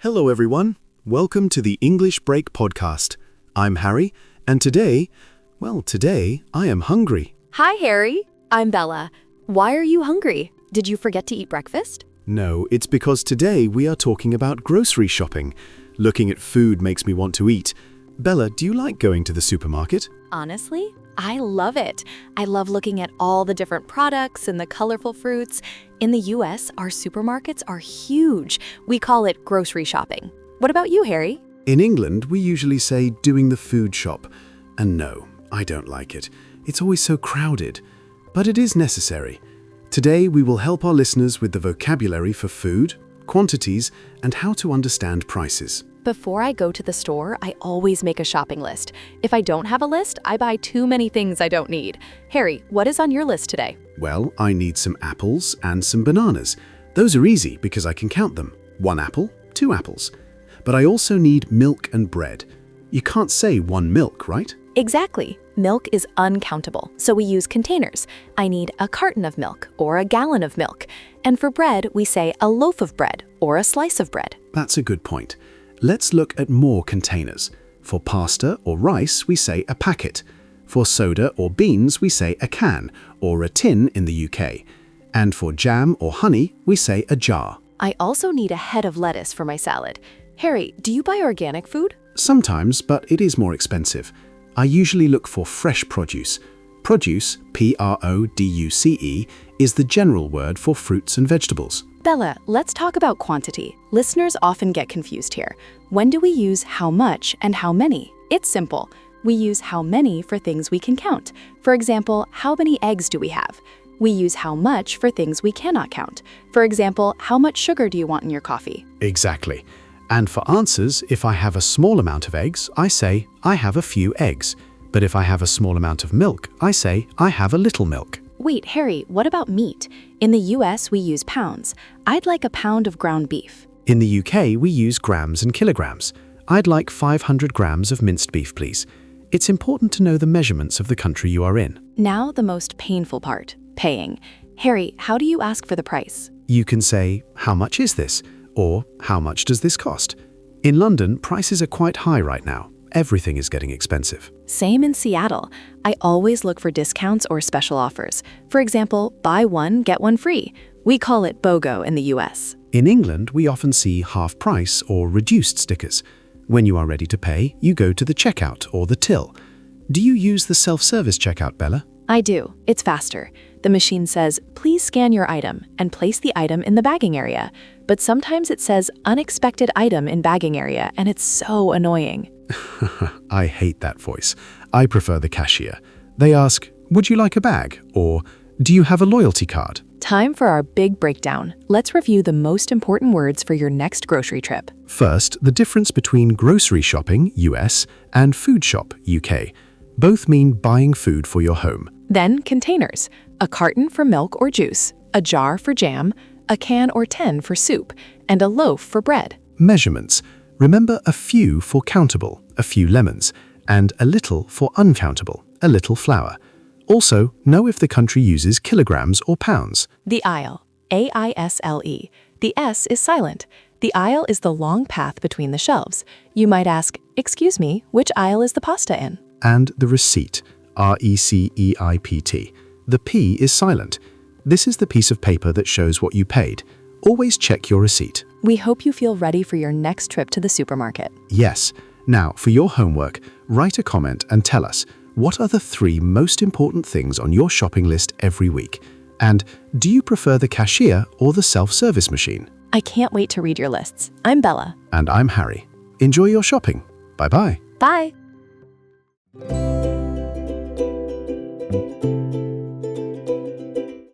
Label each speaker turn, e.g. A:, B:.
A: Hello everyone, welcome to the English Break podcast. I'm Harry, and today I am hungry.
B: Hi, Harry. I'm Bella. Why are you hungry? Did you forget to eat breakfast?
A: No, it's because today we are talking about grocery shopping. Looking at food makes me want to eat. Bella, do you like going to the supermarket?
B: Honestly, I love it. I love looking at all the different products and the colorful fruits. In the US, our supermarkets are huge. We call it grocery shopping. What about you, Harry?
A: In England, we usually say doing the food shop. And no, I don't like it. It's always so crowded. But it is necessary. Today, we will help our listeners with the vocabulary for food, quantities, and how to understand prices.
B: Before I go to the store, I always make a shopping list. If I don't have a list, I buy too many things I don't need. Harry, what is on your list today?
A: Well, I need some apples and some bananas. Those are easy because I can count them. 1 apple, 2 apples. But I also need milk and bread. You can't say 1 milk, right?
B: Exactly. Milk is uncountable, so we use containers. I need a carton of milk or a gallon of milk. And for bread, we say a loaf of bread or a slice of bread.
A: That's a good point. Let's look at more containers. For pasta or rice, we say a packet. For soda or beans, we say a can or a tin in the UK. And for jam or honey, we say a jar.
B: I also need a head of lettuce for my salad. Harry, do you buy organic food?
A: Sometimes, but it is more expensive. I usually look for fresh produce. Produce, P-R-O-D-U-C-E, is the general word for fruits and vegetables.
B: Bella, let's talk about quantity. Listeners often get confused here. When do we use how much and how many? It's simple. We use how many for things we can count. For example, how many eggs do we have? We use how much for things we cannot count. For example, how much sugar do you want in your coffee?
A: Exactly. And for answers, if I have a small amount of eggs, I say, I have a few eggs. But if I have a small amount of milk, I say, I have a little milk.
B: Wait, Harry, what about meat? In the US, we use pounds. I'd like a pound of ground beef.
A: In the UK, we use grams and kilograms. I'd like 500 grams of minced beef, please. It's important to know the measurements of the country you are in.
B: Now the most painful part, paying. Harry, how do you ask for the price?
A: You can say, how much is this? Or, how much does this cost? In London, prices are quite high right now. Everything is getting expensive.
B: Same in Seattle. I always look for discounts or special offers. For example, buy one, get one free. We call it BOGO in the US.
A: In England, we often see half price or reduced stickers. When you are ready to pay, you go to the checkout or the till. Do you use the self-service checkout, Bella?
B: I do. It's faster. The machine says, please scan your item and place the item in the bagging area. But sometimes it says unexpected item in bagging area, and it's so annoying.
A: I hate that voice. I prefer the cashier. They ask, would you like a bag? Or, do you have a loyalty card?
B: Time for our big breakdown. Let's review the most important words for your next grocery trip.
A: First, the difference between grocery shopping, US, and food shop, UK. Both mean buying food for your home.
B: Then containers, a carton for milk or juice, a jar for jam, a can or tin for soup, and a loaf for bread.
A: Measurements. Remember a few for countable, a few lemons, and a little for uncountable, a little flour. Also, know if the country uses kilograms or pounds.
B: The aisle, A-I-S-L-E. The S is silent. The aisle is the long path between the shelves. You might ask, excuse me, which aisle is the pasta in?
A: And the receipt, R-E-C-E-I-P-T. The P is silent. This is the piece of paper that shows what you paid. Always check your receipt.
B: We hope you feel ready for your next trip to the supermarket.
A: Yes. Now, for your homework, write a comment and tell us, what are the 3 most important things on your shopping list every week? And do you prefer the cashier or the self-service machine?
B: I can't wait to read your lists. I'm Bella.
A: And I'm Harry. Enjoy your shopping. Bye-bye.
B: Bye.